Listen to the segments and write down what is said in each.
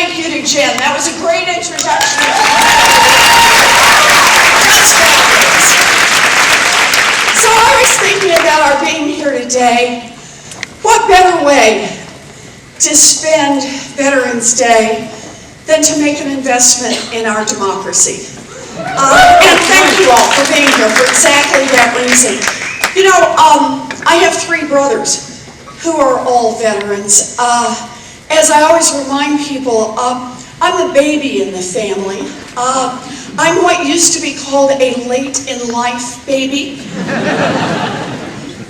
thank you to Jen. That was a great introduction. So I was thinking about our being here today. What better way to spend Veterans Day than to make an investment in our democracy? And thank you all for being here for exactly that reason. You know, I have 3 brothers who are all veterans. As I always remind people, I'm the baby in the family. I'm what used to be called a late in life baby.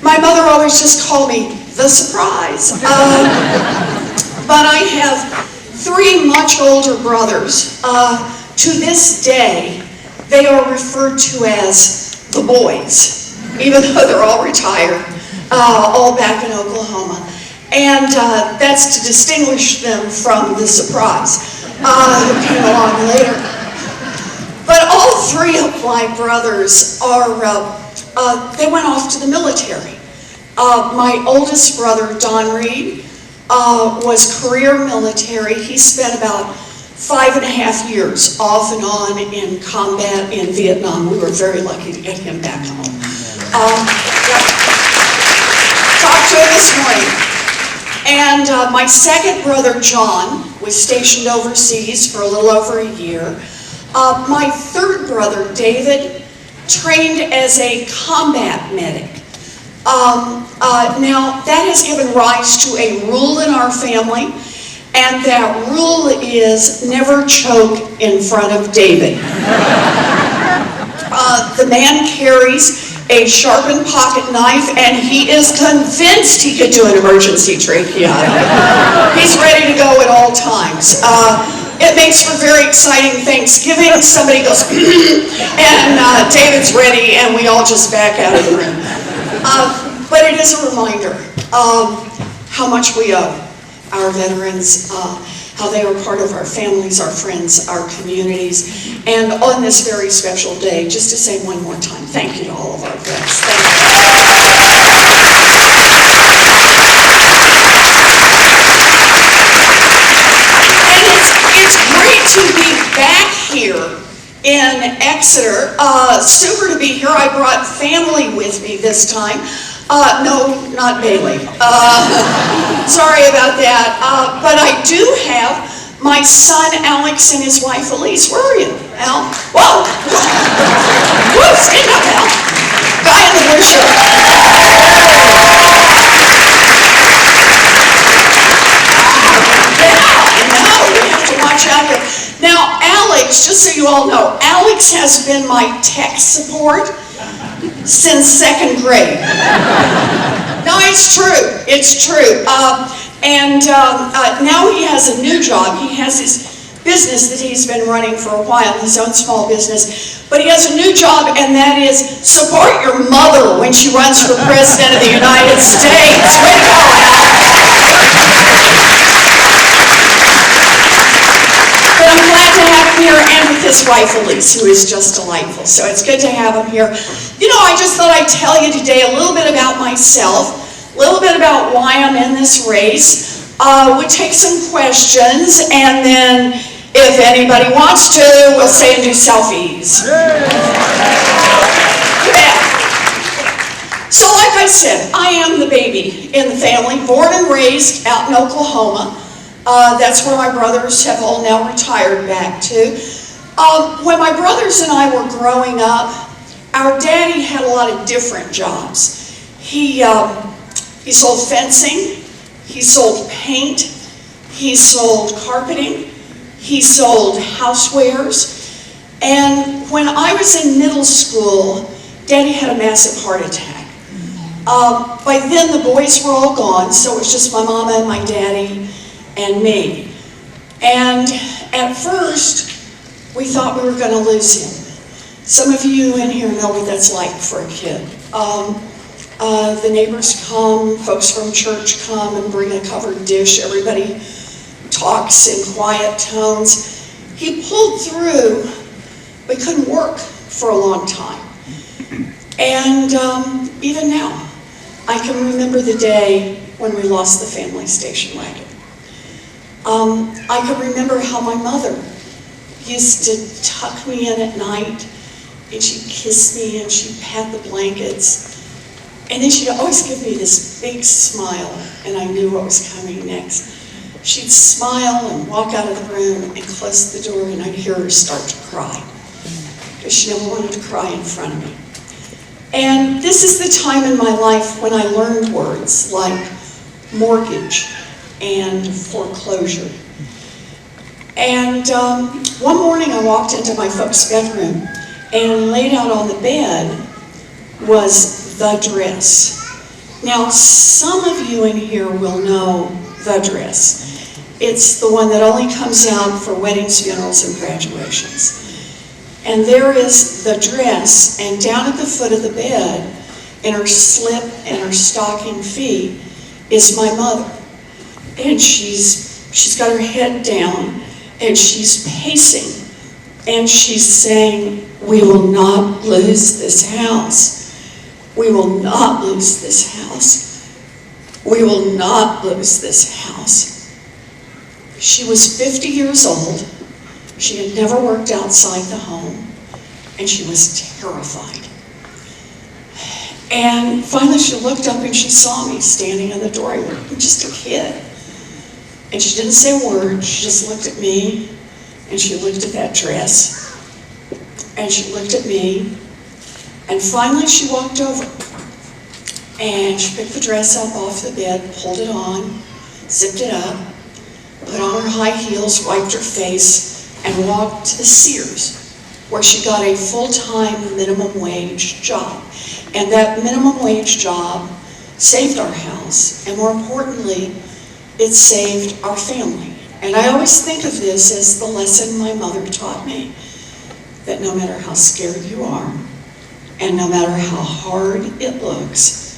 My mother always just called me the surprise. But I have 3 much older brothers. To this day, they are referred to as the boys, even though they're all retired, all back in Oklahoma. And that's to distinguish them from the surprise who came along later. But all 3 of my brothers are, they went off to the military. My oldest brother, Don Reed, was career military. He spent about 5.5 years off and on in combat in Vietnam. We were very lucky to get him back home. Talked to him this morning. And my second brother, John, was stationed overseas for a little over a year. My third brother, David, trained as a combat medic. Now, that has given rise to a rule in our family, and that rule is never choke in front of David. The man carries a sharpened pocket knife, and he is convinced he could do an emergency tracheotomy. He's ready to go at all times. It makes for very exciting Thanksgiving. Somebody goes, and David's ready, and we all just back out of the room. But it is a reminder how much we owe our veterans, how they are part of our families, our friends, our communities, and on this very special day, just to say one more time, thank you to all of our vets. Thank you. And it's great to be back here in Exeter. Super to be here. I brought family with me this time. No, not Bailey. Sorry about that. But I do have my son Alex and his wife Elise. Where are you, Al? Whoa! Whoa, stand up, Al. Guy in the blue shirt. No, we have to watch out here. Now, Alex, just so you all know, Alex has been my tech support since 2nd grade. No, it's true. It's true. Now he has a new job. He has his business that he's been running for a while, his own small business. But he has a new job, and that is support your mother when she runs for President of the United States. Way to go, But I'm glad to have him here, and with his wife Elise, who is just delightful. So it's good to have him here. You know, I just thought I'd tell you today a little bit about myself, a little bit about why I'm in this race. We'll take some questions, and then if anybody wants to, we'll say and do selfies. Yeah. So like I said, I am the baby in the family, born and raised out in Oklahoma. That's where my brothers have all now retired back to. When my brothers and I were growing up, our daddy had a lot of different jobs. He sold fencing, he sold paint, he sold carpeting, he sold housewares. And when I was in middle school, Daddy had a massive heart attack. By then the boys were all gone, so it was just my mama and my daddy and me. And at first, we thought we were going to lose him. Some of you in here know what that's like for a kid. The neighbors come, folks from church come and bring a covered dish. Everybody talks in quiet tones. He pulled through, but couldn't work for a long time. And even now, I can remember the day when we lost the family station wagon. I could remember how my mother used to tuck me in at night, and she'd kiss me and she'd pat the blankets. And then she'd always give me this big smile, and I knew what was coming next. She'd smile and walk out of the room and close the door, and I'd hear her start to cry, because she never wanted to cry in front of me. And this is the time in my life when I learned words like mortgage and foreclosure. And one morning I walked into my folks' bedroom, and laid out on the bed was the dress. Now, some of you in here will know the dress. It's the one that only comes out for weddings, funerals, and graduations. And there is the dress, and down at the foot of the bed, in her slip and her stocking feet, is my mother. And she's got her head down, and she's pacing, and she's saying, "We will not lose this house. We will not lose this house. We will not lose this house." She was 50 years old. She had never worked outside the home, and she was terrified. And finally she looked up and she saw me standing in the doorway, just a kid. And she didn't say a word, she just looked at me, and she looked at that dress, and she looked at me, and finally she walked over, and she picked the dress up off the bed, pulled it on, zipped it up, put on her high heels, wiped her face, and walked to the Sears, where she got a full-time minimum wage job. And that minimum wage job saved our house, and more importantly, it saved our family. And I always think of this as the lesson my mother taught me, that no matter how scared you are, and no matter how hard it looks,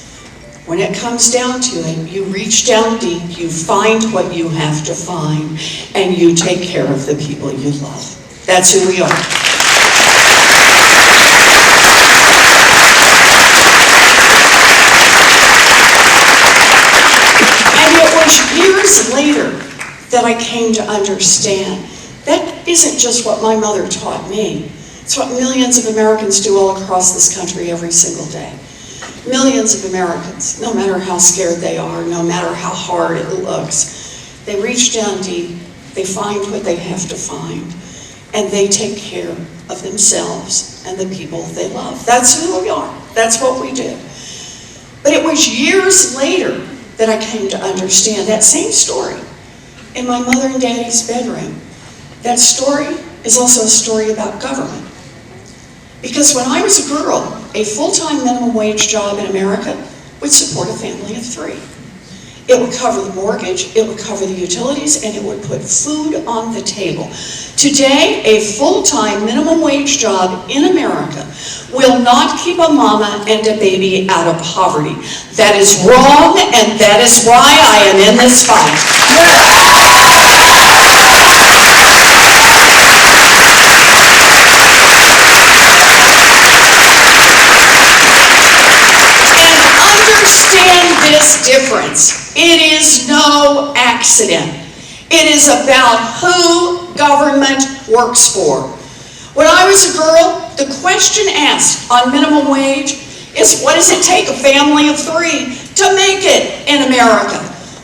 when it comes down to it, you reach down deep, you find what you have to find, and you take care of the people you love. That's who we are. And it was years later that I came to understand that isn't just what my mother taught me. It's what millions of Americans do all across this country every single day. Millions of Americans, no matter how scared they are, no matter how hard it looks, they reach down deep, they find what they have to find, and they take care of themselves and the people they love. That's who we are. That's what we do. But it was years later that I came to understand that same story in my mother and daddy's bedroom. That story is also a story about government. Because when I was a girl, a full-time minimum wage job in America would support a family of 3. It would cover the mortgage, it would cover the utilities, and it would put food on the table. Today, a full-time minimum wage job in America will not keep a mama and a baby out of poverty. That is wrong, and that is why I am in this fight. Understand this difference. It is no accident. It is about who government works for. When I was a girl, the question asked on minimum wage is, what does it take a family of 3 to make it in America?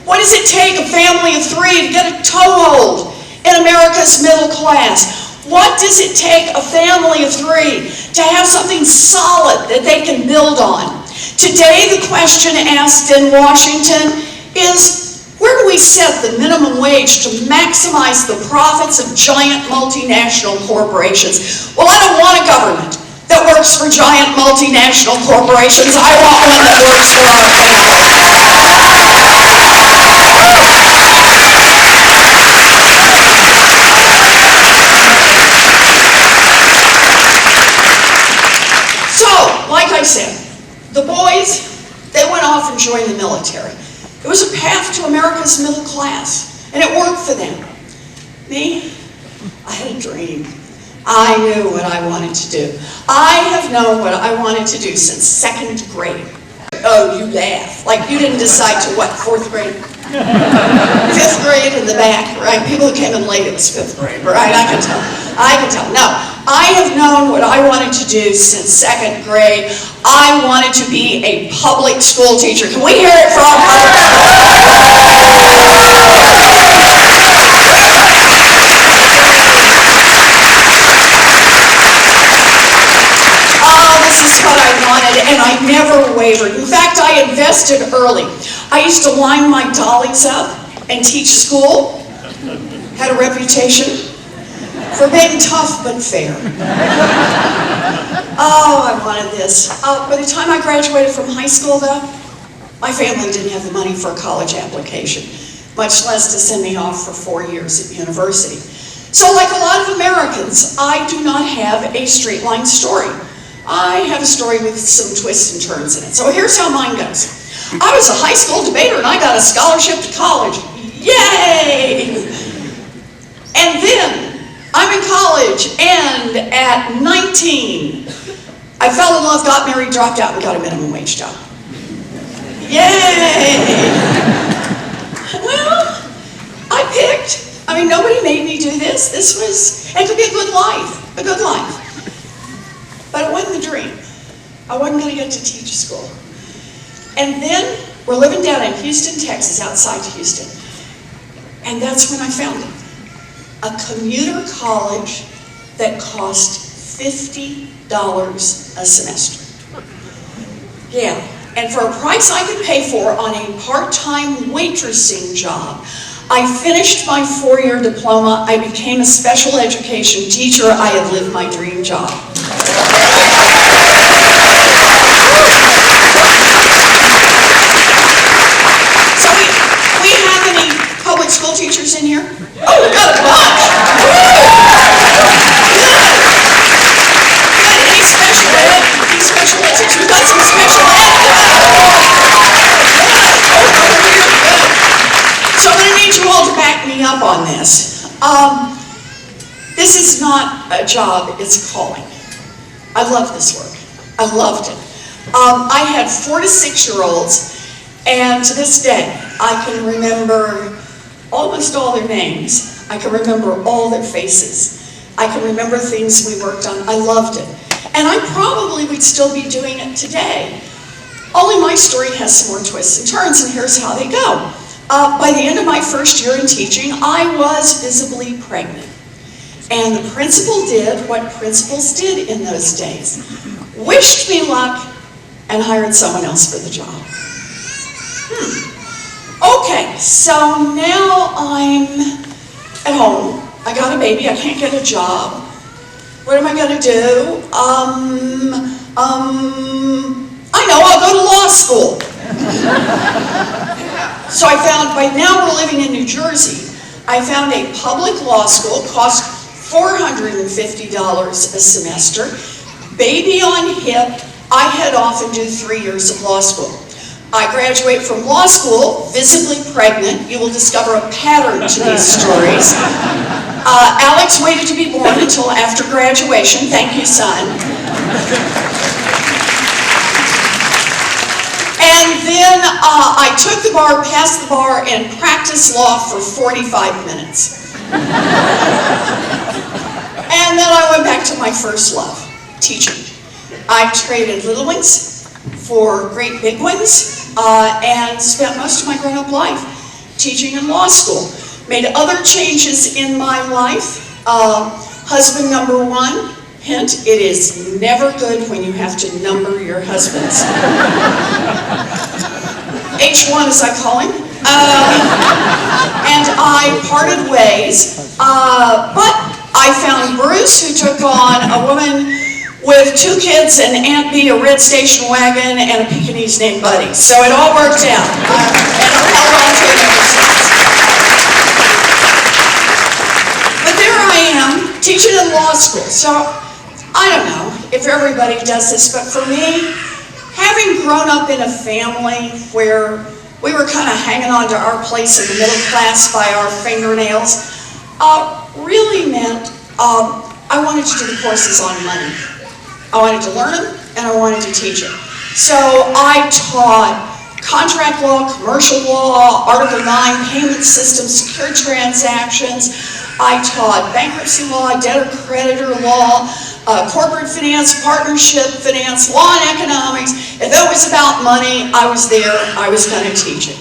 What does it take a family of 3 to get a toehold in America's middle class? What does it take a family of 3 to have something solid that they can build on? Today, the question asked in Washington is, where do we set the minimum wage to maximize the profits of giant multinational corporations? Well, I don't want a government that works for giant multinational corporations. I want one that works for our families. So, like I said, the boys, they went off and joined the military. It was a path to America's middle class, and it worked for them. Me, I had a dream. I knew what I wanted to do. I have known what I wanted to do since 2nd grade. Oh, you laugh. Like you didn't decide to what, 4th grade? Fifth grade in the back, right? People who came in late, it was fifth grade, right? I can tell. No, I have known what I wanted to do since second grade. I wanted to be a public school teacher. Can we hear it from This is what I wanted, and I never wavered. In fact, I invested early. I used to line my dollies up and teach school. Had a reputation for being tough but fair. Oh, I wanted this. By the time I graduated from high school, though, my family didn't have the money for a college application, much less to send me off for 4 years at university. So like a lot of Americans, I do not have a straight line story. I have a story with some twists and turns in it. So here's how mine goes. I was a high school debater and I got a scholarship to college. Yay! And then I'm in college, and at 19, I fell in love, got married, dropped out, and got a minimum wage job. Yay! Well, I picked. I mean, nobody made me do this. It could be a good life. But it wasn't the dream. I wasn't going to get to teach school. And then we're living down in Houston, Texas, outside Houston. And that's when I found it. A commuter college that cost $50 a semester. Yeah, and for a price I could pay for on a part-time waitressing job, I finished my 4-year diploma. I became a special education teacher. I had lived my dream job. So we have any public school teachers in here? Oh, we got a bunch. Good. Any special ed teachers? We've got some special ed. So I'm going to need you all to back me up on this. This is not a job, it's a calling. I love this work. I loved it. I had 4 to 6-year-olds, and to this day, I can remember almost all their names. I can remember all their faces. I can remember things we worked on. I loved it. And I probably would still be doing it today. Only my story has some more twists and turns, and here's how they go. By the end of my first year in teaching, I was visibly pregnant. And the principal did what principals did in those days. Wished me luck and hired someone else for the job. Okay, so now I'm at home. I got a baby, I can't get a job. What am I gonna do? I know, I'll go to law school. So I found, by now we're living in New Jersey, I found a public law school, cost $450 a semester. Baby on hip, I head off and do 3 years of law school. I graduate from law school, visibly pregnant. You will discover a pattern to these stories. Alex waited to be born until after graduation. Thank you, son. And then I took the bar, passed the bar, and practiced law for 45 minutes. And then I went back to my first love, teaching. I traded little ones for great big ones, and spent most of my grown-up life teaching in law school. Made other changes in my life. Husband number 1, hint, it is never good when you have to number your husbands. H1 as I call him. And I parted ways, but I found Bruce, who took on a woman with 2 kids, an Aunt Bee, a red station wagon, and a Pekingese named Buddy. So it all worked out, and I've held on to it ever since. But there I am, teaching in law school. So I don't know if everybody does this, but for me, having grown up in a family where we were kind of hanging on to our place in the middle class by our fingernails, really meant I wanted to do the courses on money. I wanted to learn them, and I wanted to teach them. So I taught contract law, commercial law, Article 9, payment systems, secure transactions. I taught bankruptcy law, debtor-creditor law, corporate finance, partnership finance, law and economics. If it was about money, I was there, I was going to teach it.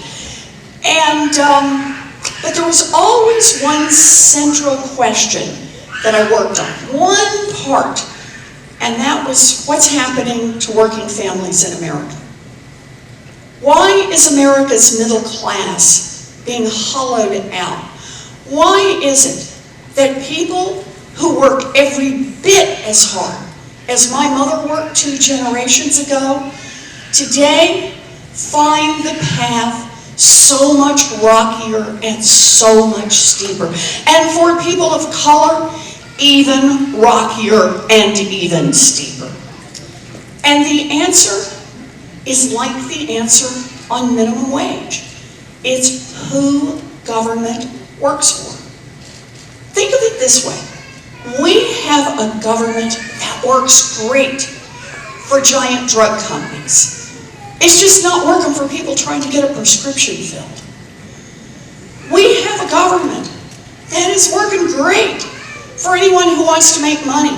And, but there was always one central question that I worked on, one part, and that was what's happening to working families in America. Why is America's middle class being hollowed out? Why is it that people who work every bit as hard as my mother worked 2 generations ago, today find the path so much rockier and so much steeper? And for people of color, even rockier and even steeper. And the answer is like the answer on minimum wage. It's who government works for. Think of it this way. We have a government that works great for giant drug companies. It's just not working for people trying to get a prescription filled. We have a government that is working great for anyone who wants to make money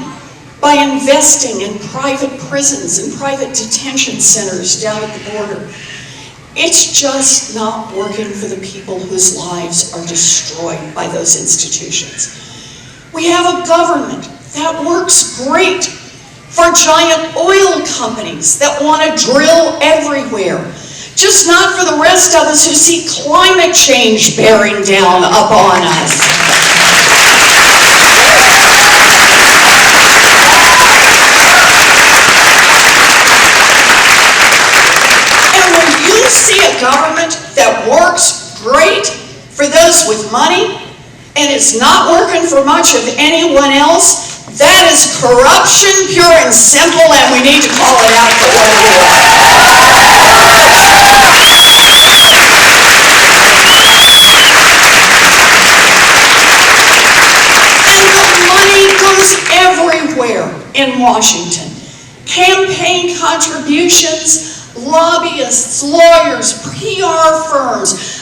by investing in private prisons and private detention centers down at the border. It's just not working for the people whose lives are destroyed by those institutions. We have a government that works great for giant oil companies that want to drill everywhere, just not for the rest of us who see climate change bearing down upon us. See a government that works great for those with money and is not working for much of anyone else, that is corruption, pure and simple, and we need to call it out for what it is. And the money goes everywhere in Washington. Campaign contributions, lobbyists, lawyers, PR firms,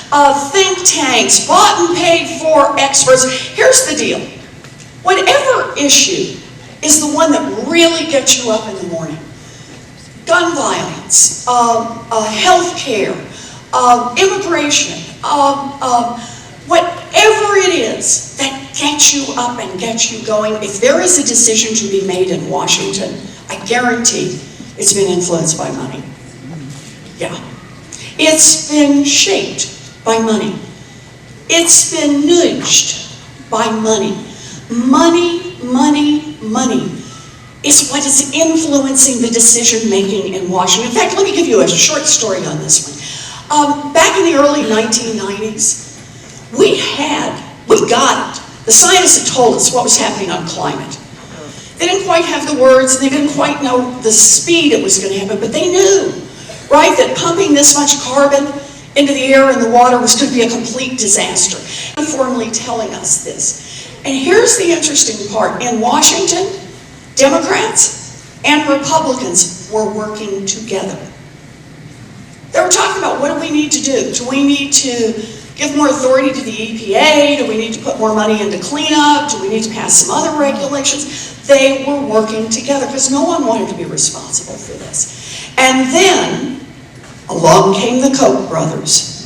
think tanks, bought and paid for experts. Here's the deal. Whatever issue is the one that really gets you up in the morning, gun violence, health care, immigration, whatever it is that gets you up and gets you going, if there is a decision to be made in Washington, I guarantee it's been influenced by money. Yeah. It's been shaped by money. It's been nudged by money. Money, money, money is what is influencing the decision making in Washington. In fact, let me give you a short story on this one. Back in the early 1990s, we got it. The scientists had told us what was happening on climate. They didn't quite have the words, and they didn't quite know the speed it was going to happen, but they knew, right, that pumping this much carbon into the air and the water was going to be a complete disaster. Informally telling us this. And here's the interesting part. In Washington, Democrats and Republicans were working together. They were talking about, what do we need to do? Do we need to give more authority to the EPA? Do we need to put more money into cleanup? Do we need to pass some other regulations? They were working together because no one wanted to be responsible for this. And then along came the Koch brothers.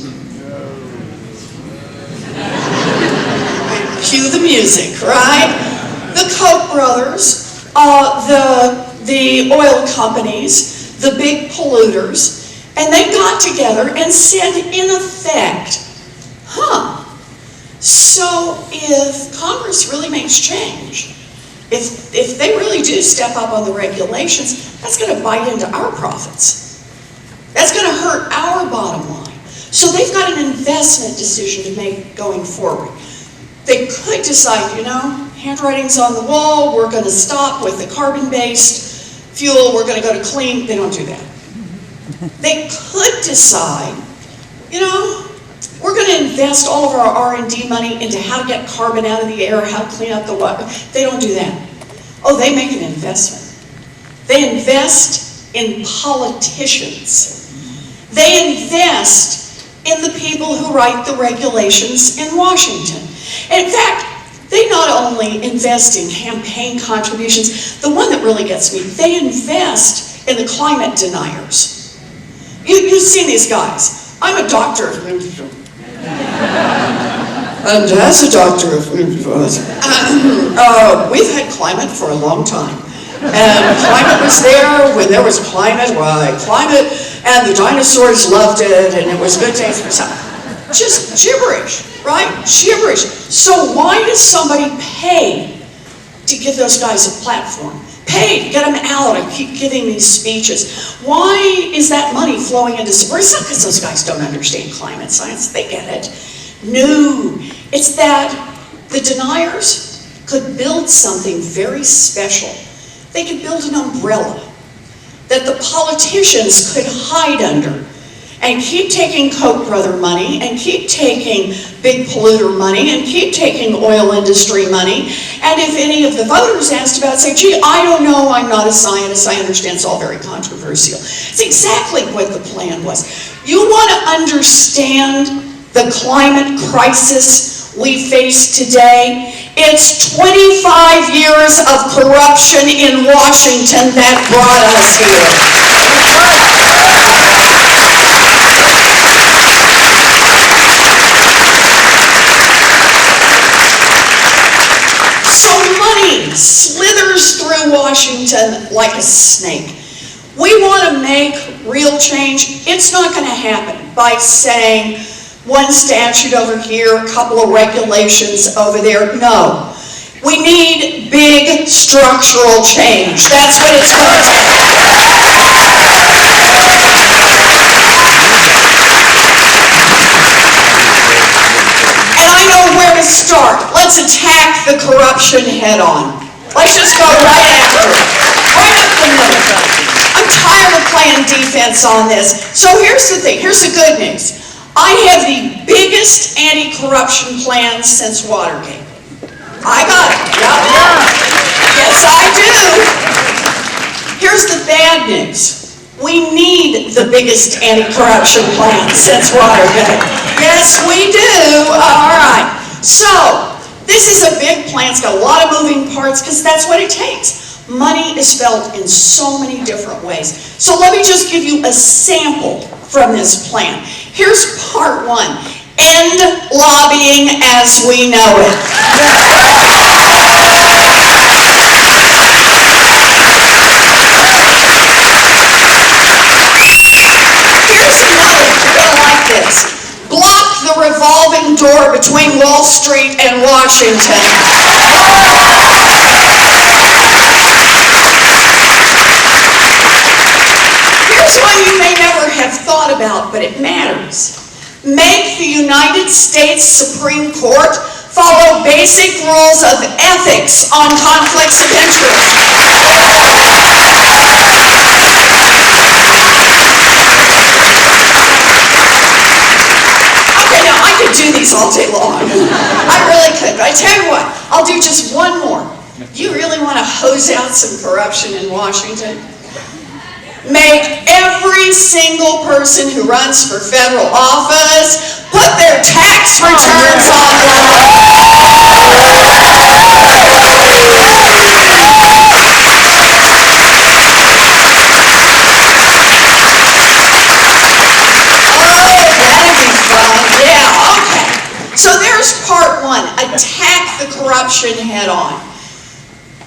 Cue the music, right? The Koch brothers, the oil companies, the big polluters, and they got together and said, in effect, so if Congress really makes change, if they really do step up on the regulations, that's going to bite into our profits. That's going to hurt our bottom line. So they've got an investment decision to make going forward. They could decide, handwriting's on the wall, we're going to stop with the carbon-based fuel, we're going to go to clean. They don't do that. They could decide, we're going to invest all of our R&D money into how to get carbon out of the air, how to clean up the water. They don't do that. Oh, they make an investment. They invest in politicians. They invest in the people who write the regulations in Washington. And in fact, they not only invest in campaign contributions, the one that really gets me, they invest in the climate deniers. You've seen these guys. I'm a doctor. And as a doctor of we've had climate for a long time. And climate was there when there was climate, climate, and the dinosaurs loved it, and it was good days for some. Just gibberish, right? Gibberish. So why does somebody pay to give those guys a platform? Pay to get them out and keep giving these speeches. Why is that money flowing into support? It's not because those guys don't understand climate science. They get it. No, it's that the deniers could build something very special. They could build an umbrella that the politicians could hide under and keep taking Koch brother money and keep taking big polluter money and keep taking oil industry money. And if any of the voters asked about it, say, gee, I don't know, I'm not a scientist, I understand it's all very controversial. It's exactly what the plan was. You want to understand the climate crisis we face today? It's 25 years of corruption in Washington that brought us here. So money slithers through Washington like a snake. We want to make real change. It's not going to happen by saying, one statute over here, a couple of regulations over there. No. We need big structural change. That's what it's going to take. And I know where to start. Let's attack the corruption head on. Let's just go right after it. Right up the middle. I'm tired of playing defense on this. So here's the thing. Here's the good news. I have the biggest anti-corruption plan since Watergate. I got it. Yep. Yes, I do. Here's the bad news. We need the biggest anti-corruption plan since Watergate. Yes, we do. All right. So, this is a big plan. It's got a lot of moving parts because that's what it takes. Money is felt in so many different ways. So let me just give you a sample from this plan. Here's part one. End lobbying as we know it. Here's another. You're going to like this. Block the revolving door between Wall Street and Washington. Here's one you may never have thought about, but it matters. Make the United States Supreme Court follow basic rules of ethics on conflicts of interest. Okay, now I could do these all day long. I really could, but I tell you what, I'll do just one more. You really want to hose out some corruption in Washington? Make every single person who runs for federal office put their tax returns online. Oh, that'd be fun. Yeah, okay. So there's part one. Attack the corruption head on.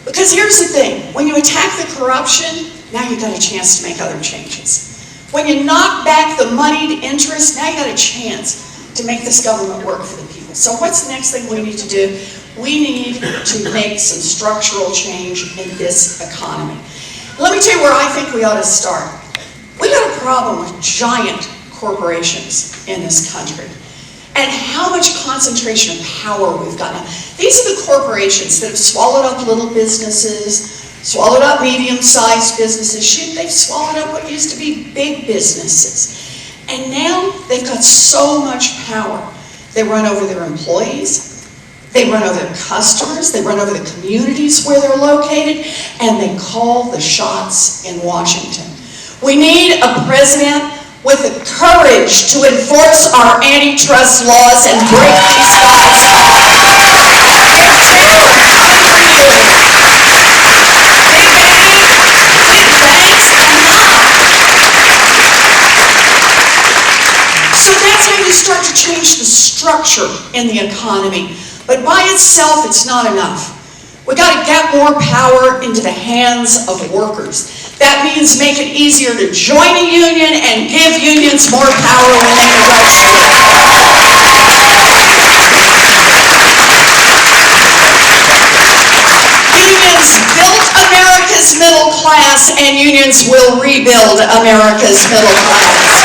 Because here's the thing. When you attack the corruption, now you've got a chance to make other changes. When you knock back the moneyed interest, now you've got a chance to make this government work for the people. So what's the next thing we need to do? We need to make some structural change in this economy. Let me tell you where I think we ought to start. We got a problem with giant corporations in this country. And how much concentration of power we've got now. These are the corporations that have swallowed up little businesses, swallowed up medium-sized businesses. Shoot, they've swallowed up what used to be big businesses. And now they've got so much power. They run over their employees, they run over their customers, they run over the communities where they're located, and they call the shots in Washington. We need a president with the courage to enforce our antitrust laws and break these laws. So that's how you start to change the structure in the economy. But by itself, it's not enough. We got to get more power into the hands of workers. That means make it easier to join a union and give unions more power when they negotiate. Unions built America's middle class, and unions will rebuild America's middle class.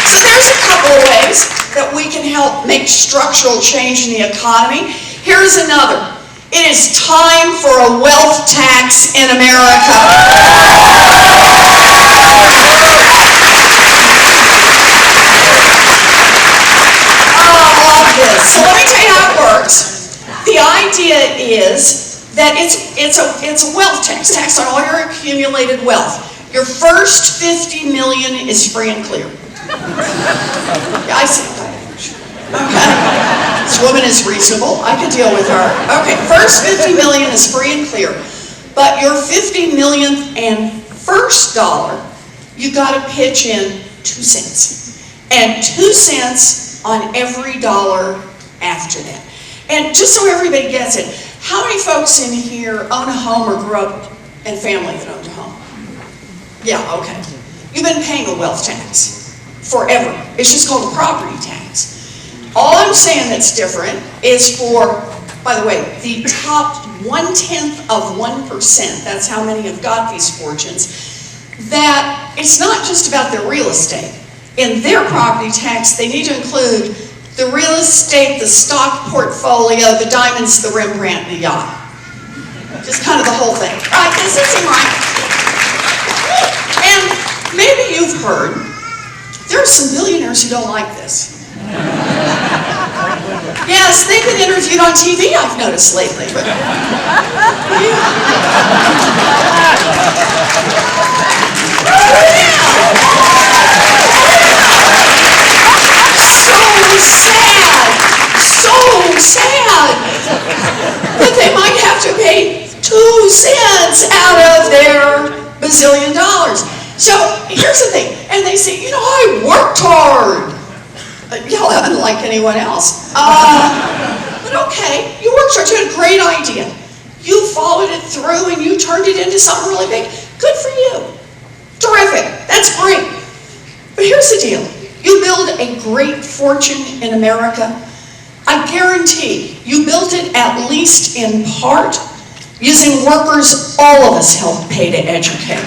So there's a couple of ways that we can help make structural change in the economy. Here's another. It is time for a wealth tax in America. Oh, I love this. So let me tell you how it works. The idea is that it's a wealth tax on all your accumulated wealth. Your first 50 million is free and clear. Yeah, I see that. Okay. This woman is reasonable. I can deal with her. Okay, first 50 million is free and clear. But your 50 millionth and first dollar, you got to pitch in 2 cents. And 2 cents on every dollar after that. And just so everybody gets it, how many folks in here own a home or grew up in a family that owned a home? Yeah, okay. You've been paying a wealth tax forever. It's just called a property tax. All I'm saying that's different is for, by the way, the top 0.1%, that's how many have got these fortunes, that it's not just about their real estate. In their property tax, they need to include the real estate, the stock portfolio, the diamonds, the Rembrandt, and the yacht. Just kind of the whole thing. Right, this isn't right. And maybe you've heard, there are some billionaires who don't like this. Yes, they've been interviewed on TV, I've noticed lately. But so sad that they might have to pay 2 cents out of their bazillion dollars. So here's the thing, and they say, you know, I worked hard. Yeah, unlike anyone else. But okay, you worked hard, you had a great idea. You followed it through and you turned it into something really big. Good for you. Terrific, that's great. But here's the deal. You build a great fortune in America, I guarantee you built it at least in part using workers all of us help pay to educate.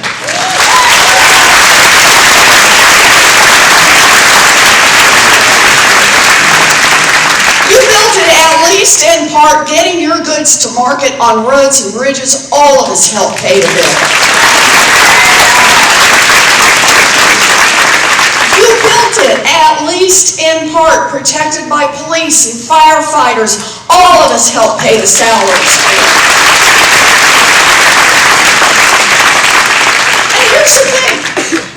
In part, getting your goods to market on roads and bridges, all of us help pay to build. You built it, at least in part, protected by police and firefighters, all of us help pay the salaries. And here's the thing,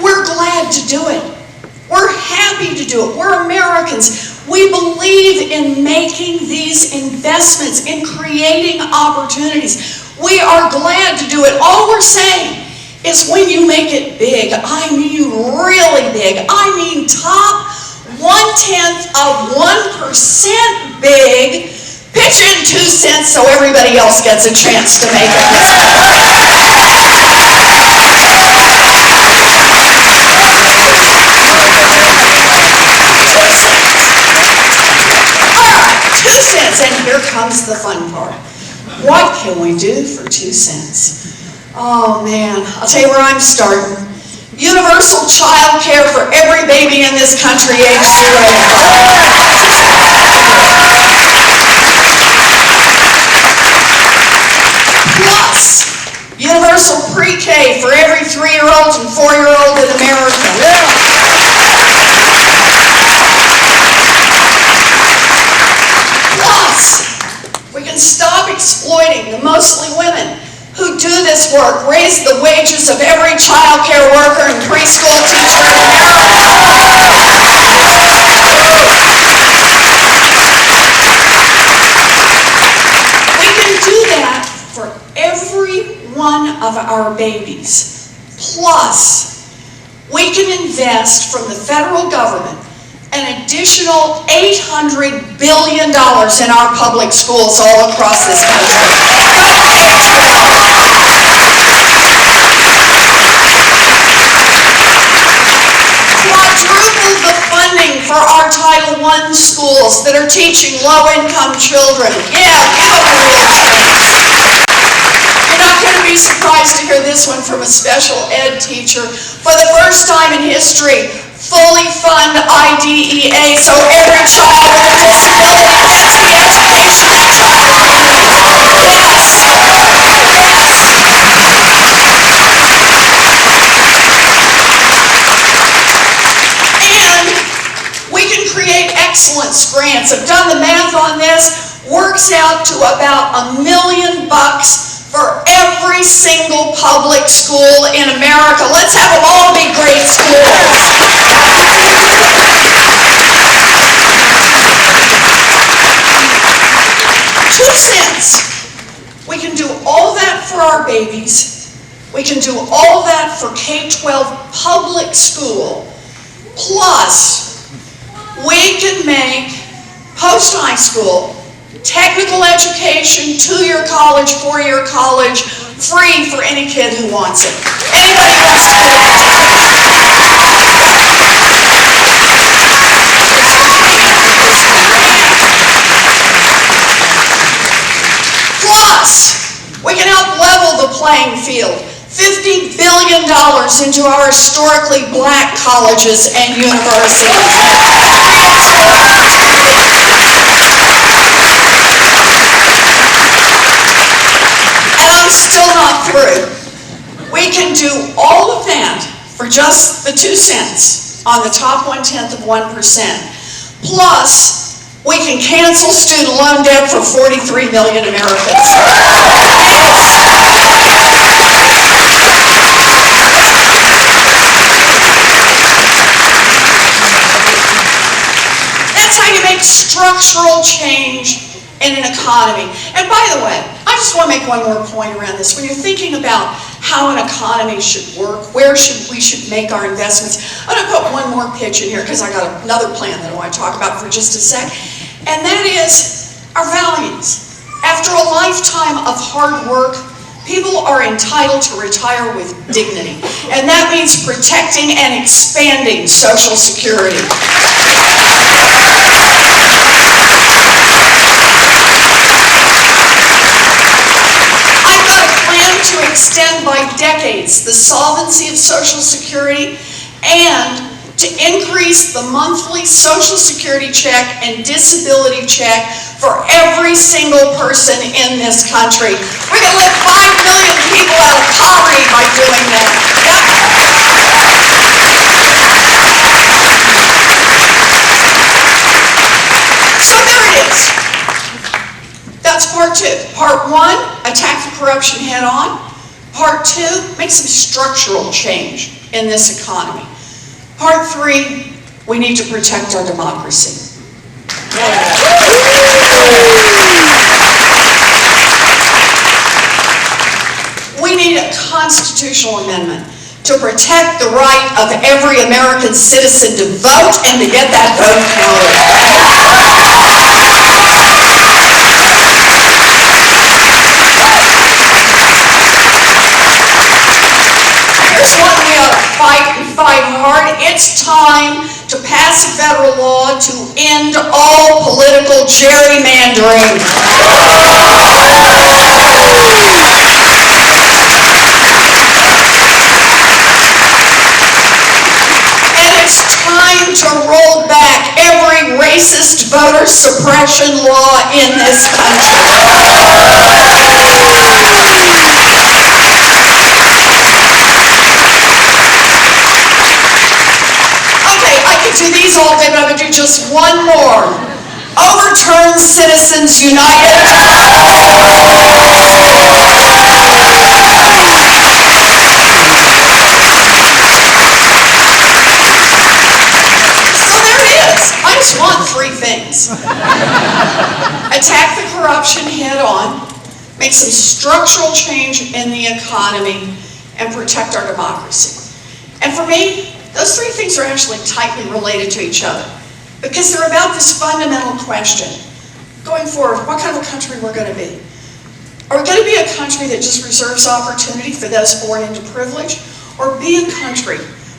we're glad to do it. We're happy to do it. We're Americans. We believe in making these investments, in creating opportunities. We are glad to do it. All we're saying is when you make it big, I mean really big, I mean top 0.1% big, pitch in 2 cents so everybody else gets a chance to make it. And here comes the fun part. What can we do for 2 cents? Oh man, I'll tell you where I'm starting. Universal child care for every baby in this country age 0. Plus, universal pre-K for every 3-year-old and 4-year-old in America. Stop exploiting the mostly women who do this work, raise the wages of every child care worker and preschool teacher in America. We can do that for every one of our babies. Plus, we can invest from the federal government an additional $800 billion in our public schools all across this country. Quadruple the funding for our Title I schools that are teaching low-income children. Yeah, give them a real chance. You're not going to be surprised to hear this one from a special ed teacher. For the first time in history, fully fund IDEA so every child with a disability gets the education that child needs. Yes! Yes! And we can create excellence grants. I've done the math on this. Works out to about $1 million for every single public school in America. Let's have them all be great schools. 2 cents. We can do all that for our babies. We can do all that for K-12 public school. Plus, we can make post-high school, technical education, 2-year college, 4-year college, free for any kid who wants it. Anybody wants to get education? Plus, we can help level the playing field. $50 billion into our historically black colleges and universities. I'm still not through. We can do all of that for just the 2 cents on the top 1/10 of 1%. Plus, we can cancel student loan debt for 43 million Americans. That's how you make structural change in an economy. And by the way, I just want to make one more point around this. When you're thinking about how an economy should work, where we should make our investments, I'm going to put one more pitch in here because I got another plan that I want to talk about for just a sec. And that is our values. After a lifetime of hard work, people are entitled to retire with dignity. And that means protecting and expanding Social Security. To extend by decades the solvency of Social Security and to increase the monthly Social Security check and disability check for every single person in this country. We can lift 5 million people out of poverty by doing that. So there it is. That's part 2. Part 1, attack the corruption head on. Part 2, make some structural change in this economy. Part 3, we need to protect our democracy. We need a constitutional amendment to protect the right of every American citizen to vote and to get that vote counted. Here's one we ought to fight and fight hard. It's time to pass a federal law to end all political gerrymandering. And it's time to roll back every racist voter suppression law in this country. Do these all day, but I'm going to do just one more. Overturn Citizens United. things. Attack the corruption head on, make some structural change in the economy, and protect our democracy. And for me, those three things are actually tightly related to each other because they're about this fundamental question. Going forward, what kind of a country we're going to be? Are we going to be a country that just reserves opportunity for those born into privilege, or be a country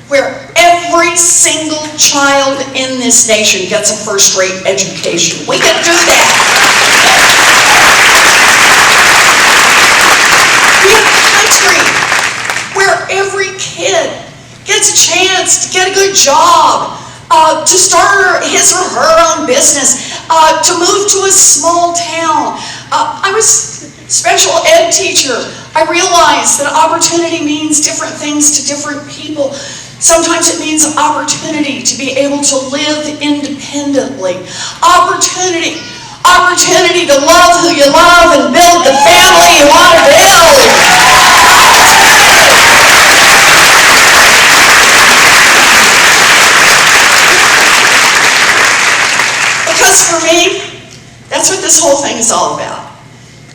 where every single child in this nation gets a first-rate education? We can do that. Be a country where every kid gets a chance to get a good job, to start his or her own business, to move to a small town. I was a special ed teacher. I realized that opportunity means different things to different people. Sometimes it means opportunity to be able to live independently. Opportunity to love who you love and build the family you want to build. Because for me, that's what this whole thing is all about.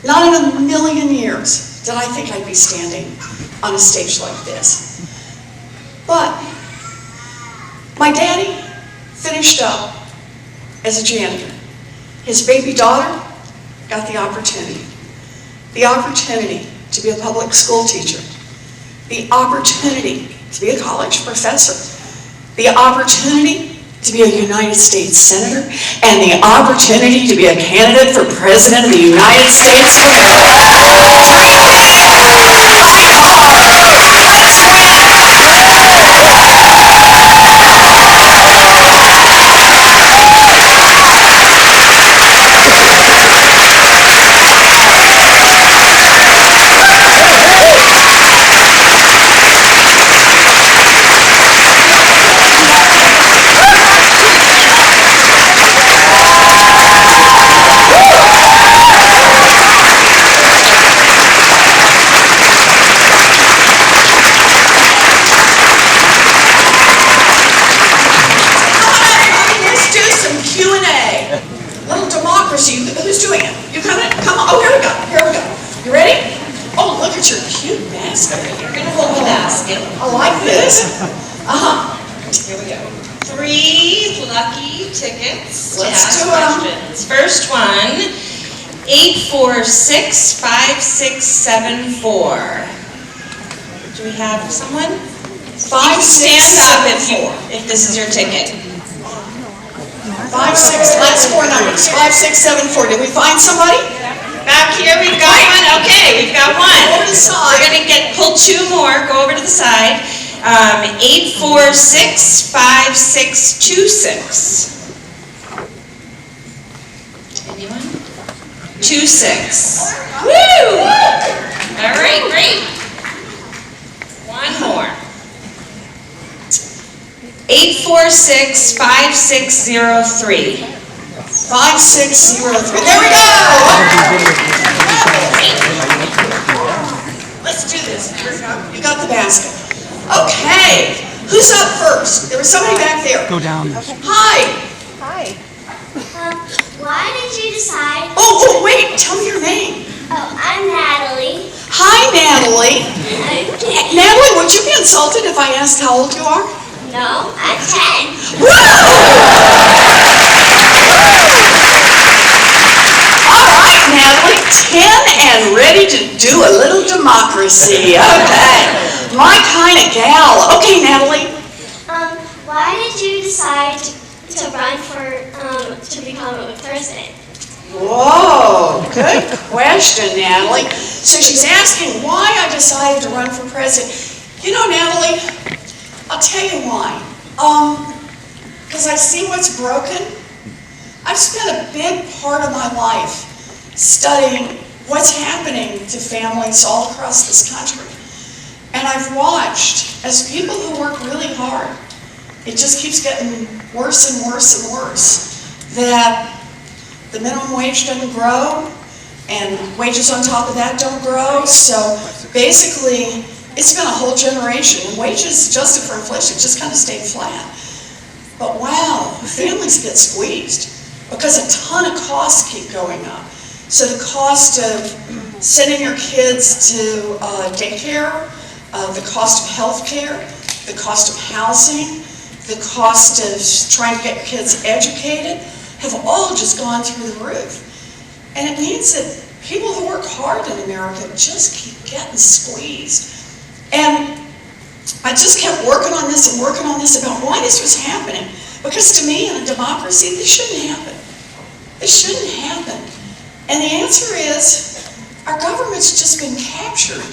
Not in a million years did I think I'd be standing on a stage like this. But my daddy finished up as a janitor. His baby daughter got the opportunity to be a public school teacher, the opportunity to be a college professor, the opportunity to be a United States Senator, and the opportunity to be a candidate for President of the United States of Who's doing it? You coming? Come on. Oh, here we go. You ready? Oh, look at your cute basket. You're going to hold the basket. I like this. Here we go. 3 lucky tickets to Let's ask do questions. First one, 8465674. Do we have someone? 5, 6, Stand up 7, 4. if this is your ticket. 5, 6, last 4 numbers. 5, 6, 7, 4. Did we find somebody? Back here we've got one. Okay, we've got one. Over to the side. We're going to pull 2 more. Go over to the side. 8465626. Anyone? 26. Woo! All right, great. One more. 8465603. 5603. There we go! Let's do this. You got the basket. Okay. Who's up first? There was somebody back there. Go down. Hi. Hi. Why did you decide? Oh, wait. Tell me your name. Oh, I'm Natalie. Hi, Natalie. Natalie, would you be insulted if I asked how old you are? No, I'm 10. Woo! All right, Natalie, 10 and ready to do a little democracy. Okay, my kind of gal. Okay, Natalie. Why did you decide to run for, to become a president? Whoa, good question, Natalie. So she's asking why I decided to run for president. You know, Natalie, I'll tell you why. Because I see what's broken. I've spent a big part of my life studying what's happening to families all across this country. And I've watched as people who work really hard, it just keeps getting worse and worse and worse, that the minimum wage doesn't grow, and wages on top of that don't grow. So basically, it's been a whole generation, and wages adjusted for inflation just kind of stayed flat. But wow, families get squeezed. because a ton of costs keep going up. So the cost of sending your kids to daycare, the cost of health care, the cost of housing, the cost of trying to get your kids educated have all just gone through the roof. And it means that people who work hard in America just keep getting squeezed. And I just kept working on this and working on this about why this was happening. Because to me, in a democracy, this shouldn't happen. This shouldn't happen. And the answer is, our government's just been captured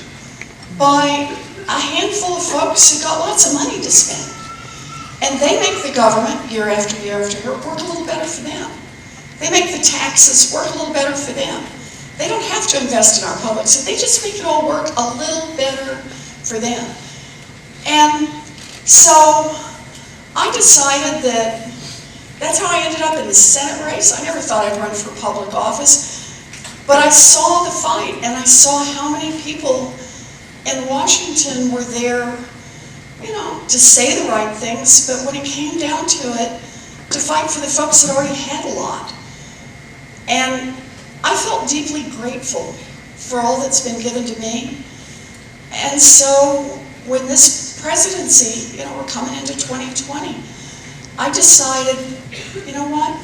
by a handful of folks who got lots of money to spend. And they make the government, year after year after year, work a little better for them. They make the taxes work a little better for them. They don't have to invest in our public, so they just make it all work a little better for them. And so I decided that that's how I ended up in the Senate race. I never thought I'd run for public office, but I saw the fight and I saw how many people in Washington were there, you know, to say the right things, but when it came down to it, to fight for the folks that already had a lot. And I felt deeply grateful for all that's been given to me. And so when this presidency, you know, we're coming into 2020, I decided, you know what?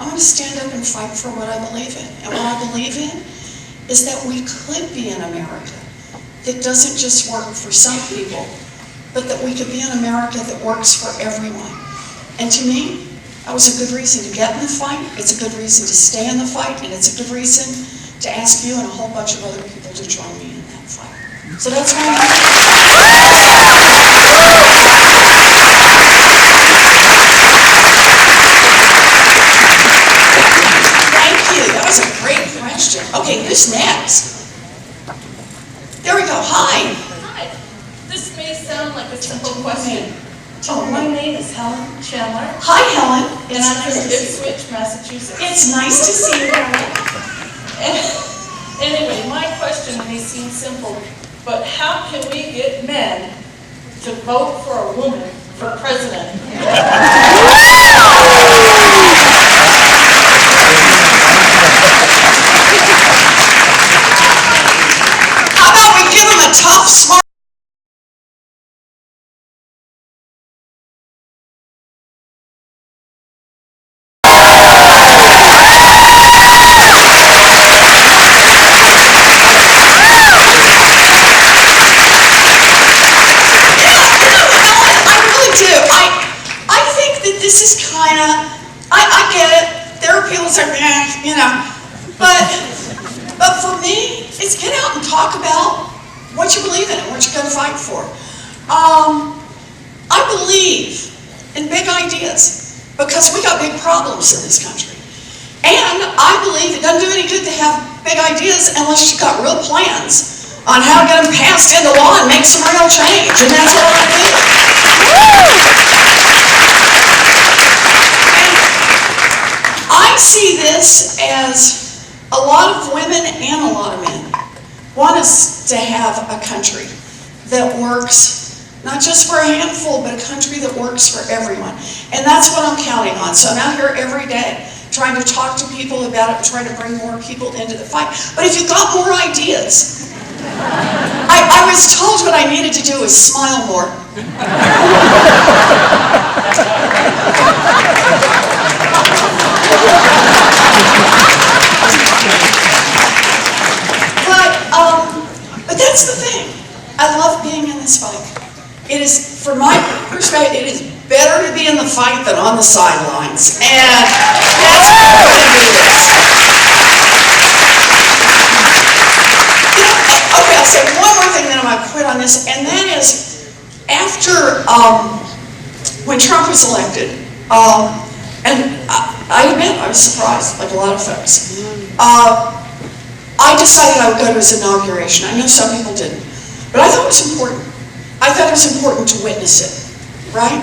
I'm going to stand up and fight for what I believe in. And what I believe in is that we could be an America that doesn't just work for some people, but that we could be an America that works for everyone. And to me, that was a good reason to get in the fight. It's a good reason to stay in the fight, and it's a good reason to ask you and a whole bunch of other people to join me in that fight. So that's why I'm Thank you. That was a great question. Okay, who's next? There we go. Hi. Hi. This may sound like a simple question. Oh, My name is Helen Chandler, hi, Helen. and I'm from Ipswich, Massachusetts. It's nice to see you. Anyway, my question may seem simple, but how can we get men to vote for a woman for president? How about we give them a tough, smart But for me, it's get out and talk about what you believe in and what you're going to fight for. I believe in big ideas because we got big problems in this country. And I believe it doesn't do any good to have big ideas unless you've got real plans on how to get them passed into law and make some real change. And that's what I do. I see this as a lot of women and a lot of men want us to have a country that works not just for a handful, but a country that works for everyone. And that's what I'm counting on. So I'm out here every day trying to talk to people about it, trying to bring more people into the fight. But if you've got more ideas, I was told what I needed to do was smile more. But that's the thing. I love being in this fight. It is, from my perspective, it is better to be in the fight than on the sidelines. And that's why I'm going to do this. Okay, I'll say one more thing, then I'm going to quit on this, and that is, after, when Trump was elected, and I admit I was surprised, like a lot of folks, I decided I would go to his inauguration. I know some people didn't, but I thought it was important. I thought it was important to witness it, right?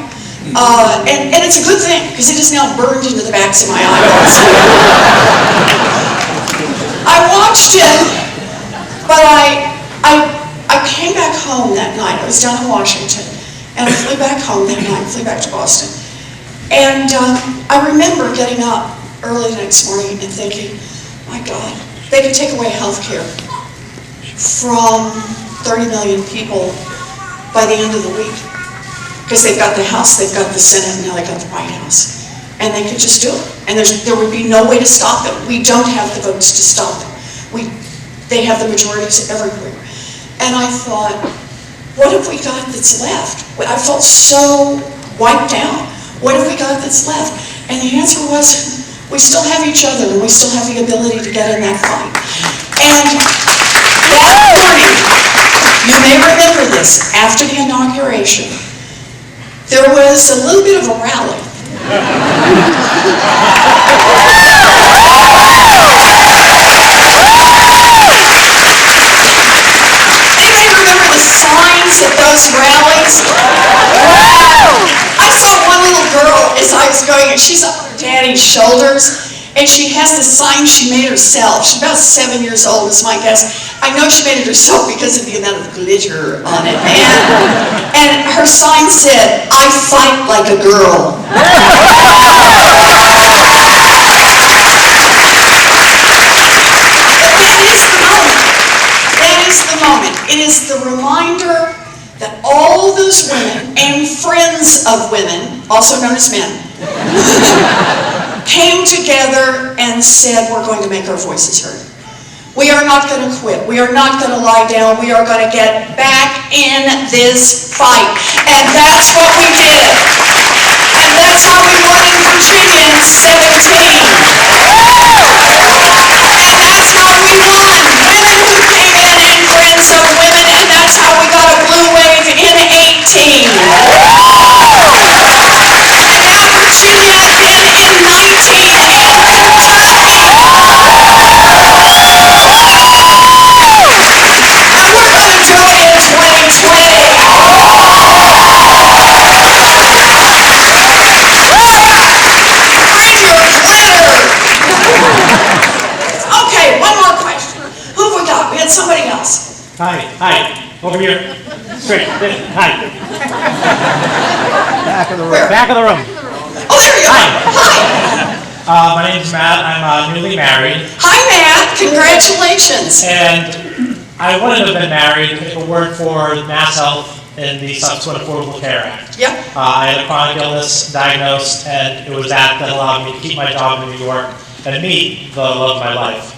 And it's a good thing, because it is now burned into the backs of my eyeballs. I watched it, but I came back home that night. I was down in Washington, and I flew back home that night, flew back to Boston. And I remember getting up early the next morning and thinking, my God, they could take away health care from 30 million people by the end of the week. Because they've got the House, they've got the Senate, and now they've got the White House. And they could just do it. And there would be no way to stop them. We don't have the votes to stop them. They have the majorities everywhere. And I thought, what have we got that's left? I felt so wiped out. What have we got that's left? And the answer was, we still have each other, and we still have the ability to get in that fight. And that morning, you may remember this, after the inauguration, there was a little bit of a rally. Anybody remember the signs at those rallies? I saw one little girl as I was going, and she's up on her daddy's shoulders, and she has this sign she made herself. She's about 7 years old, is my guess. I know she made it herself because of the amount of glitter on it. And her sign said, "I fight like a girl." That is the moment. It is the reminder that all those women and friends of women, also known as men, came together and said, we're going to make our voices heard. We are not going to quit. We are not going to lie down. We are going to get back in this fight. And that's what we did. And that's how we won in Virginia in 17. And that's how we won. Women who came in and friends of women. And that's how we got a blue wave in 18. Virginia again in 19, and Kentucky. And we're going to do it in 2020. Bring your glitter. Okay, one more question. Who have we got? We had somebody else. Hi, over here. Straight, hi. Back of the room. Where? Back of the room. Oh, there you are. Hi. My name's Matt. I'm newly married, Hi, Matt. Congratulations. and I wouldn't have been married if it weren't for Mass Health and the subsequent Affordable Care Act. Yep. I had a chronic illness diagnosed, and it was that allowed me to keep my job in New York and meet the love of my life.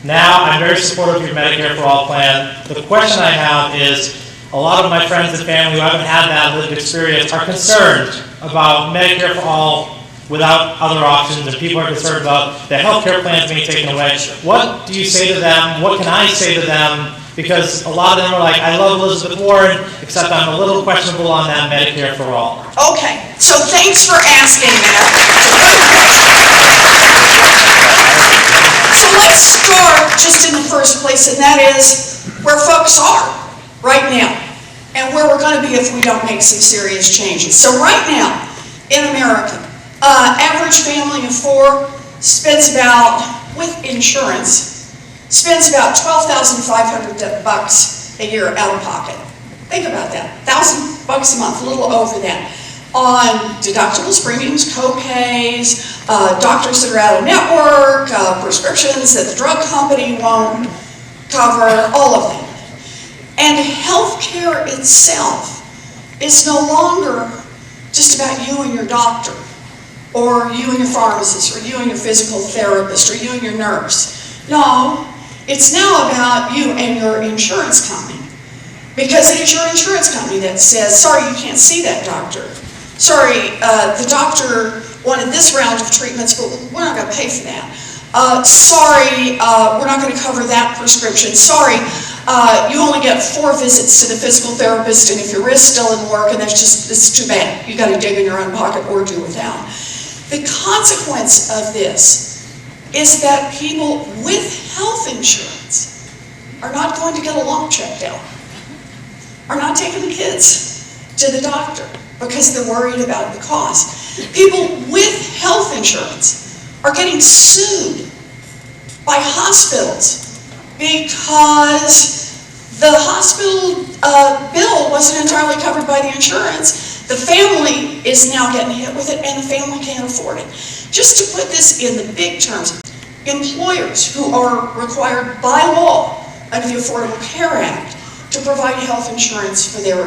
Now, I'm very supportive of your Medicare for All plan. The question I have is, a lot of my friends and family who haven't had that lived experience are concerned about Medicare for All without other options, and people are concerned about the health care plans being taken away. What do you say to them? What can I say to them? Because a lot of them are like, I love Elizabeth Warren, except I'm a little questionable on that Medicare for All. Okay, so thanks for asking that. So let's start just in the first place, and that is where folks are right now, and where we're going to be if we don't make some serious changes. So right now, in America, average family of 4 spends about, with insurance, spends about $12,500 a year out of pocket. Think about that, $1,000 a month, a little over that, on deductibles, premiums, co-pays, doctors that are out of network, prescriptions that the drug company won't cover, all of that. And healthcare itself is no longer just about you and your doctor, or you and your pharmacist, or you and your physical therapist, or you and your nurse. No, it's now about you and your insurance company. Because it is your insurance company that says, sorry, you can't see that doctor. Sorry, the doctor wanted this round of treatments, but we're not going to pay for that. Sorry, we're not going to cover that prescription. Sorry, you only get 4 visits to the physical therapist, and if your wrist still doesn't work, and it's too bad. You got to dig in your own pocket or do without. The consequence of this is that people with health insurance are not going to get a lump checked out, are not taking the kids to the doctor because they're worried about the cost. People with health insurance are getting sued by hospitals because the hospital bill wasn't entirely covered by the insurance. The family is now getting hit with it, and the family can't afford it. Just to put this in the big terms, employers who are required by law under the Affordable Care Act to provide health insurance for their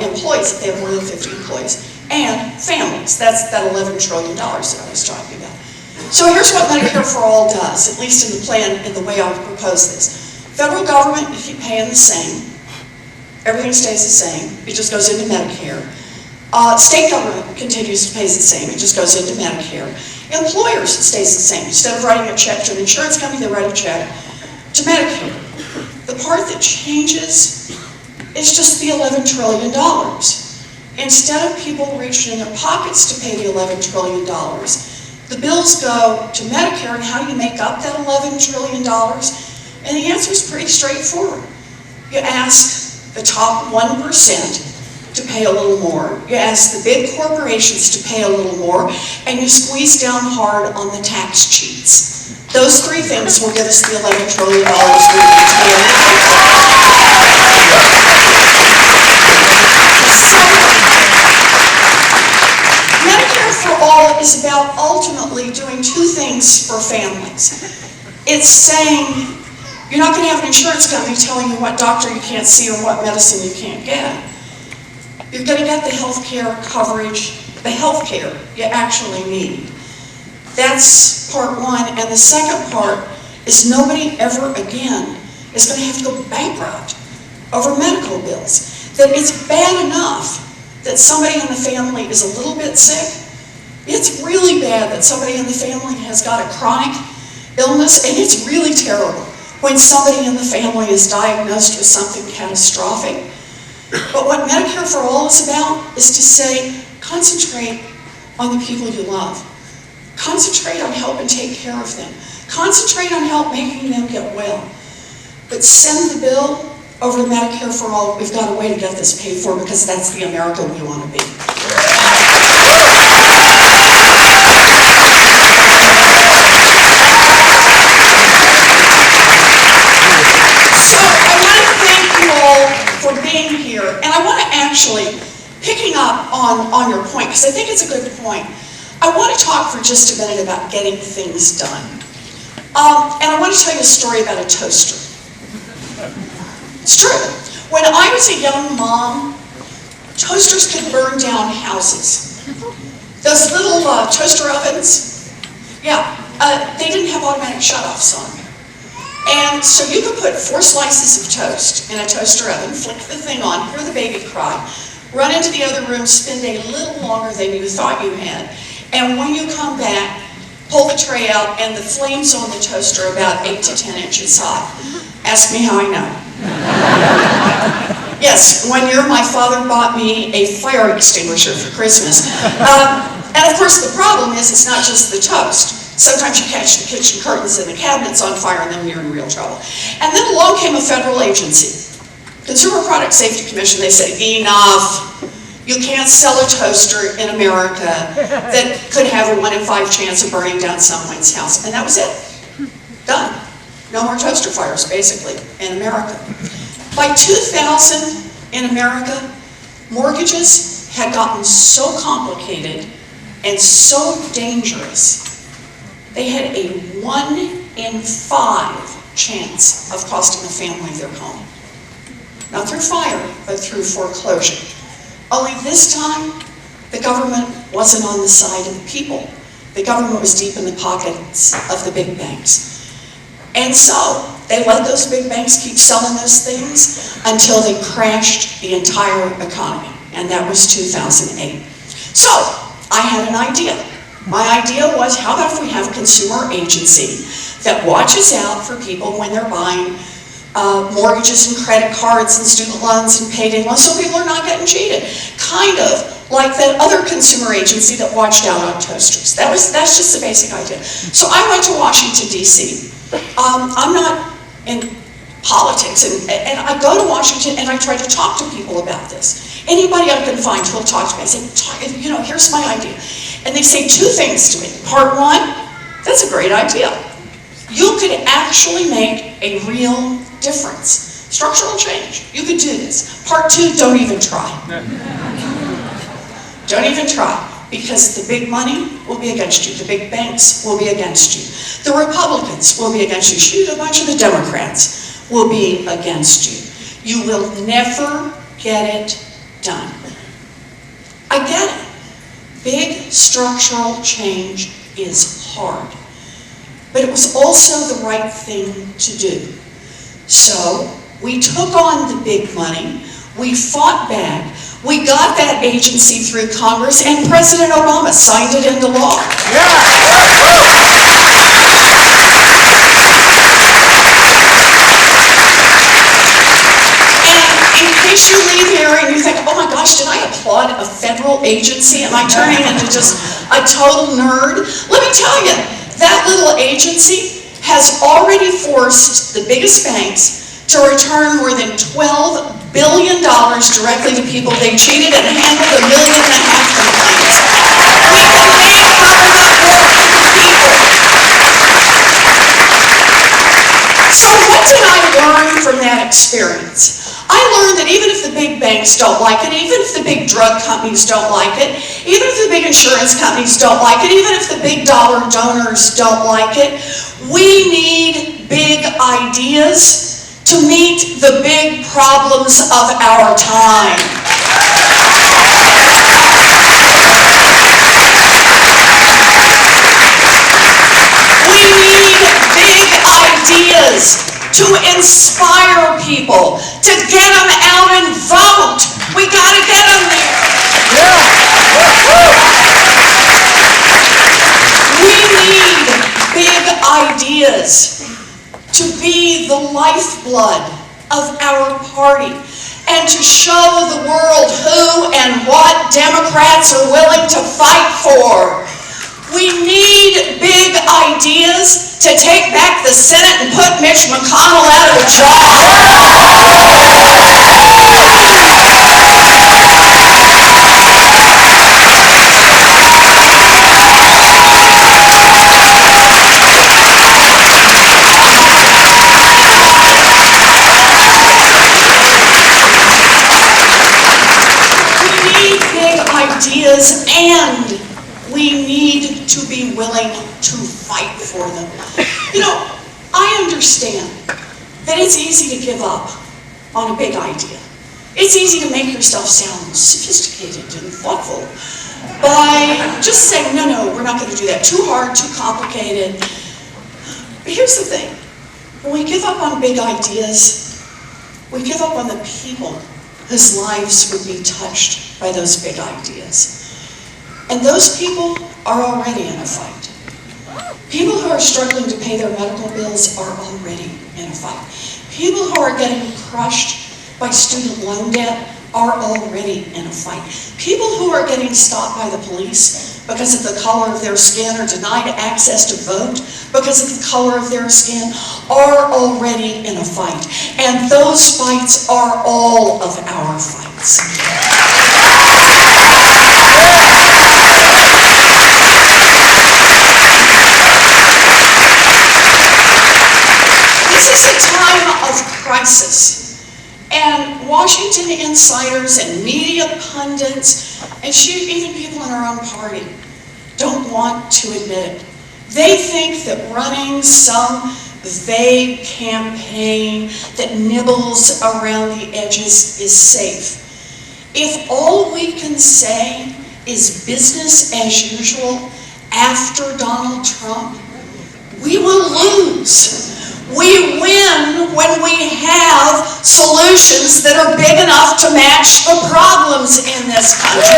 employees if they have more than 50 employees, and families. That's that $11 trillion that I was talking about. So here's what Medicare for All does, at least in the plan, in the way I would propose this. Federal government, you keep paying the same. Everything stays the same. It just goes into Medicare. State government continues to pay the same. It just goes into Medicare. Employers, it stays the same. Instead of writing a check to an insurance company, they write a check to Medicare. The part that changes is just the $11 trillion. Instead of people reaching in their pockets to pay the $11 trillion, the bills go to Medicare, and how do you make up that $11 trillion? And the answer is pretty straightforward. You ask the top 1% to pay a little more. You ask the big corporations to pay a little more, and you squeeze down hard on the tax cheats. Those three things will get us the $11 trillion we need to Medicare for All is about ultimately doing two things for families. It's saying you're not going to have an insurance company telling you what doctor you can't see or what medicine you can't get. You're going to get the health care coverage, the health care you actually need. That's part one. And the second part is nobody ever again is going to have to go bankrupt over medical bills. That it's bad enough that somebody in the family is a little bit sick. It's really bad that somebody in the family has got a chronic illness, and it's really terrible when somebody in the family is diagnosed with something catastrophic. But what Medicare for All is about is to say, concentrate on the people you love. Concentrate on helping take care of them. Concentrate on help making them get well. But send the bill over to Medicare for All. We've got a way to get this paid for, because that's the America we want to be. So I want to thank you all for being here. And I want to actually, picking up on your point, because I think it's a good point, I want to talk for just a minute about getting things done. And I want to tell you a story about a toaster. It's true. When I was a young mom, toasters could burn down houses. Those little toaster ovens, they didn't have automatic shutoffs on them. And so you could put 4 slices of toast in a toaster oven, flick the thing on, hear the baby cry, run into the other room, spend a little longer than you thought you had, and when you come back, pull the tray out, and the flames on the toaster are about 8 to 10 inches high. Ask me how I know. Yes, one year my father bought me a fire extinguisher for Christmas. And of course the problem is it's not just the toast. Sometimes you catch the kitchen curtains and the cabinets on fire, and then you're in real trouble. And then along came a federal agency, Consumer Product Safety Commission. They said, enough. You can't sell a toaster in America that could have a 1 in 5 chance of burning down someone's house. And that was it. Done. No more toaster fires, basically, in America. By 2000 in America, mortgages had gotten so complicated and so dangerous, they had a 1 in 5 chance of costing a family their home. Not through fire, but through foreclosure. Only this time, the government wasn't on the side of the people. The government was deep in the pockets of the big banks. And so, they let those big banks keep selling those things until they crashed the entire economy. And that was 2008. So, I had an idea. My idea was, how about if we have a consumer agency that watches out for people when they're buying mortgages and credit cards and student loans and payday loans, so people are not getting cheated. Kind of like that other consumer agency that watched out on toasters. That's just the basic idea. So I went to Washington, D.C. I'm not in politics, and I go to Washington and I try to talk to people about this. Anybody I can find who will talk to me, I say, here's my idea. And they say 2 things to me. Part 1, that's a great idea. You could actually make a real difference. Structural change. You could do this. Part 2, don't even try. Don't even try, because the big money will be against you. The big banks will be against you. The Republicans will be against you. Shoot, a bunch of the Democrats will be against you. You will never get it done. I get it. Big structural change is hard. But it was also the right thing to do. So we took on the big money, we fought back, we got that agency through Congress, and President Obama signed it into law. And in case you leave here and you think, oh my gosh, did I applaud a federal agency? Am I turning into just a total nerd? Let me tell you, that little agency has already forced the biggest banks to return more than $12 billion directly to people they cheated and handled 1.5 million complaints. We can make government work for the people. So what did I learn from that experience? I learned that even if the big banks don't like it, even if the big drug companies don't like it, even if the big insurance companies don't like it, even if the big dollar donors don't like it, we need big ideas to meet the big problems of our time. We need big ideas to inspire people, to get them out and vote. We gotta get them there. We need big ideas to be the lifeblood of our party and to show the world who and what Democrats are willing to fight for. We need big ideas to take back the Senate and put Mitch McConnell out of a job. Ideas, and we need to be willing to fight for them. You know, I understand that it's easy to give up on a big idea. It's easy to make yourself sound sophisticated and thoughtful by just saying, no, we're not going to do that. Too hard, too complicated. But here's the thing. When we give up on big ideas, we give up on the people whose lives would be touched by those big ideas. And those people are already in a fight. People who are struggling to pay their medical bills are already in a fight. People who are getting crushed by student loan debt are already in a fight. People who are getting stopped by the police because of the color of their skin or denied access to vote because of the color of their skin are already in a fight. And those fights are all of our fights. This is a time of crisis. And Washington insiders and media pundits, and even people in our own party, don't want to admit it. They think that running some vague campaign that nibbles around the edges is safe. If all we can say is business as usual after Donald Trump, we will lose. We win when we have solutions that are big enough to match the problems in this country.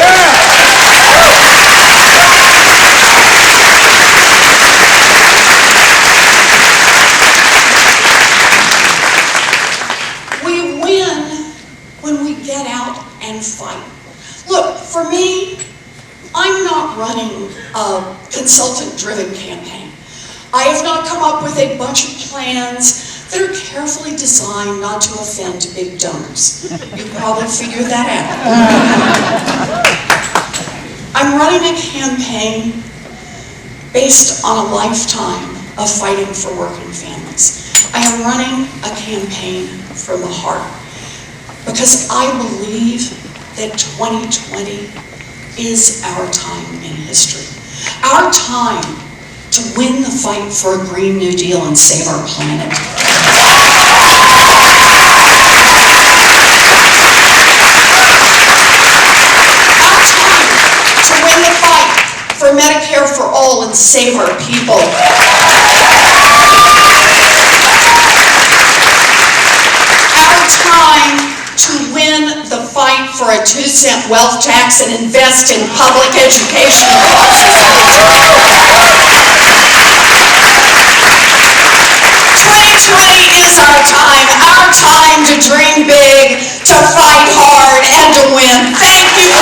We win when we get out and fight. Look, for me, I'm not running a consultant-driven campaign. I have not come up with a bunch of plans that are carefully designed not to offend big donors. You probably figured that out. I'm running a campaign based on a lifetime of fighting for working families. I am running a campaign from the heart because I believe that 2020 is our time in history. Our time to win the fight for a Green New Deal and save our planet. Our time to win the fight for Medicare for all and save our people. Our time to win the fight for a 2-cent wealth tax and invest in public education across this country. 2020 is our time to dream big, to fight hard, and to win. Thank you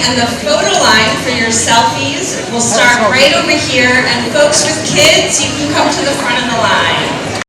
and the photo line for your selfies will start right over here, and folks with kids, you can come to the front of the line.